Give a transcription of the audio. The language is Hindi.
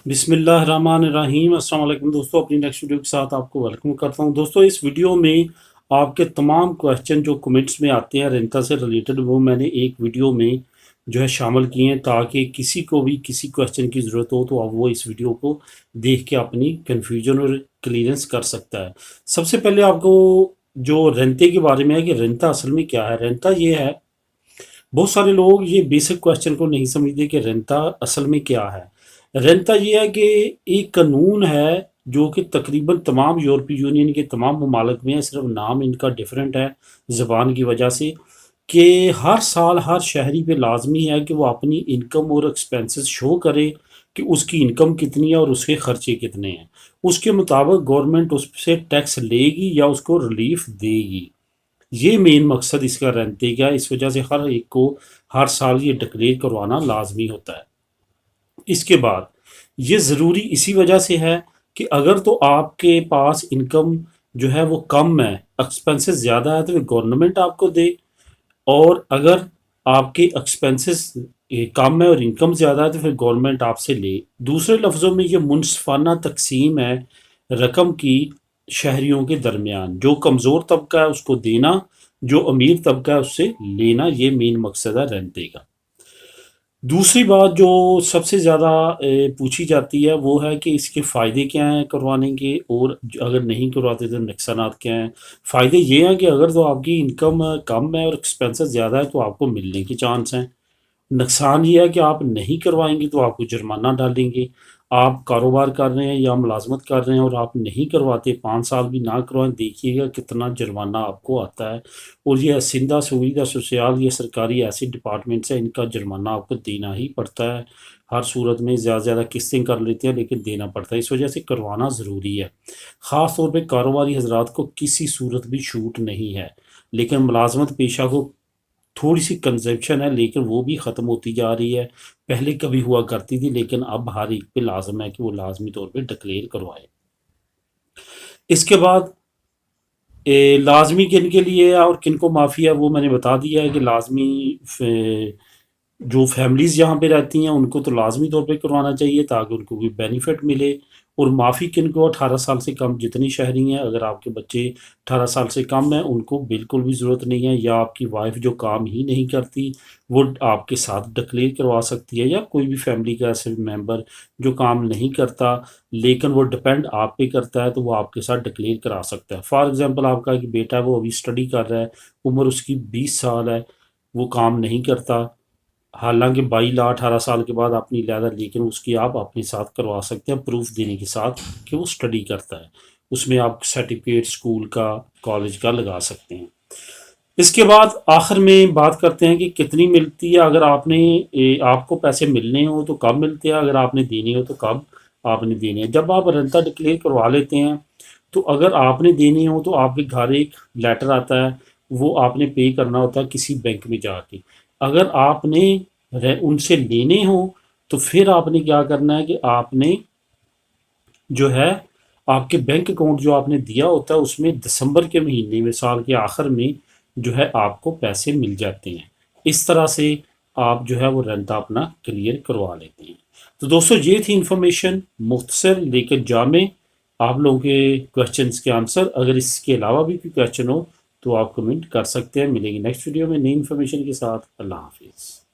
बिस्मिल्लाहिर्रहमानिर्रहीम। अस्सलाम वालेकुम दोस्तों, अपनी नेक्स्ट वीडियो के साथ आपको वेलकम करता हूं। दोस्तों, इस वीडियो में आपके तमाम क्वेश्चन जो कमेंट्स में आते हैं रेंता से रिलेटेड, वो मैंने एक वीडियो में जो है शामिल किए हैं, ताकि किसी को भी किसी क्वेश्चन की ज़रूरत हो तो अब वो इस वीडियो को देख के अपनी कन्फ्यूजन और क्लियरेंस कर सकता है। सबसे पहले आपको जो रेंते के बारे में है कि रेंता असल में क्या है। रेंता ये है, बहुत सारे लोग ये बेसिक क्वेश्चन को नहीं समझते कि रेंता असल में क्या है। रेंता ये है कि एक कानून है जो कि तकरीबन तमाम यूरोपीय यूनियन के तमाम ममालिक में है, सिर्फ नाम इनका डिफरेंट है ज़बान की वजह से, कि हर साल हर शहरी पे लाजमी है कि वो अपनी इनकम और एक्सपेंसेस शो करे कि उसकी इनकम कितनी है और उसके खर्चे कितने हैं। उसके मुताबिक गवर्नमेंट उससे टैक्स लेगी या उसको रिलीफ देगी। ये मेन मकसद इसका रेंते का, इस वजह से हर एक को हर साल ये डिक्लेयर करवाना लाजमी होता है। इसके बाद ये ज़रूरी इसी वजह से है कि अगर तो आपके पास इनकम जो है वो कम है, एक्सपेंसेस ज़्यादा है, तो फिर गवर्नमेंट आपको दे। और अगर आपके एक्सपेंसेस कम है और इनकम ज़्यादा है तो फिर गवर्नमेंट आपसे ले। दूसरे लफ्ज़ों में ये मुनसफ़ाना तकसीम है रकम की शहरियों के दरमियान। जो कमज़ोर तबका है उसको देना, जो अमीर तबका है उससे लेना, ये मेन मकसद है रेंते का। दूसरी बात जो सबसे ज़्यादा पूछी जाती है वो है कि इसके फ़ायदे क्या हैं करवाने के, और अगर नहीं करवाते तो नुकसानात क्या हैं। फ़ायदे ये हैं कि अगर तो आपकी इनकम कम है और एक्सपेंसेस ज़्यादा है तो आपको मिलने के चांस हैं। नुकसान ये है कि आप नहीं करवाएंगे तो आपको जुर्माना डालेंगे। आप कारोबार कर रहे हैं या मुलाजमत कर रहे हैं और आप नहीं करवाते, 5 साल भी ना करवाएं, देखिएगा कितना जुर्माना आपको आता है। और ये हसींदा सुविधा सोशल, ये सरकारी ऐसे डिपार्टमेंट्स हैं, इनका जुर्माना आपको देना ही पड़ता है। हर सूरत में ज़्यादा से ज़्यादा किस्तें कर लेते हैं लेकिन देना पड़ता है, इस वजह से करवाना ज़रूरी है। ख़ास तौर पे कारोबारी हजरात को किसी सूरत भी छूट नहीं है, लेकिन मुलाजमत पेशा को थोड़ी सी कंजप्शन है, लेकिन वो भी ख़त्म होती जा रही है। पहले कभी हुआ करती थी लेकिन अब हर एक पे लाजम है कि वो लाजमी तौर पे डिक्लेयर करवाए। इसके बाद लाजमी किन के लिए है और किन को माफ़ी है वो मैंने बता दिया है कि लाजमी जो फैमिलीज़ यहाँ पे रहती हैं उनको तो लाजमी तौर पे करवाना चाहिए ताकि उनको भी बेनिफिट मिले। और माफ़ी किन को, 18 साल से कम जितनी शहरी हैं, अगर आपके बच्चे 18 साल से कम हैं उनको बिल्कुल भी ज़रूरत नहीं है, या आपकी वाइफ जो काम ही नहीं करती वो आपके साथ डिक्लेयर करवा सकती है, या कोई भी फैमिली का ऐसे मेंबर जो काम नहीं करता लेकिन वो डिपेंड आप पे करता है तो वो आपके साथ डिक्लेयर करा सकता है। फॉर एग्ज़ाम्पल आपका एक बेटा है, वो अभी स्टडी कर रहा है, उम्र उसकी 20 साल है, वो काम नहीं करता, हालांकि 22 18 साल के बाद अपनी लैदा, लेकिन उसकी आप अपने साथ करवा सकते हैं प्रूफ देने के साथ कि वो स्टडी करता है। उसमें आप सर्टिफिकेट स्कूल का कॉलेज का लगा सकते हैं। इसके बाद आखिर में बात करते हैं कि कितनी मिलती है। अगर आपने आपको पैसे मिलने हो तो कब मिलते हैं, अगर आपने देने हो तो कब आपने देने हैं। जब आप रेंटा डिक्लेयर करवा लेते हैं तो अगर आपने देने हो तो आपके घर एक लेटर आता है, वो आपने पे करना होता है किसी बैंक में जाके। अगर आपने उनसे लेने हो तो फिर आपने क्या करना है कि आपने जो है आपके बैंक अकाउंट जो आपने दिया होता है उसमें दिसंबर के महीने में, साल के आखिर में जो है आपको पैसे मिल जाते हैं। इस तरह से आप जो है वो रेंटा अपना क्लियर करवा लेते हैं। तो दोस्तों, ये थी इंफॉर्मेशन, मुख्तसर लेकिन जामे, आप लोगों के क्वेश्चंस के आंसर। अगर इसके अलावा भी कोई क्वेश्चन हो तो आप कमेंट कर सकते हैं। मिलेंगे नेक्स्ट वीडियो में नई इन्फॉर्मेशन के साथ। अल्लाह हाफिज़।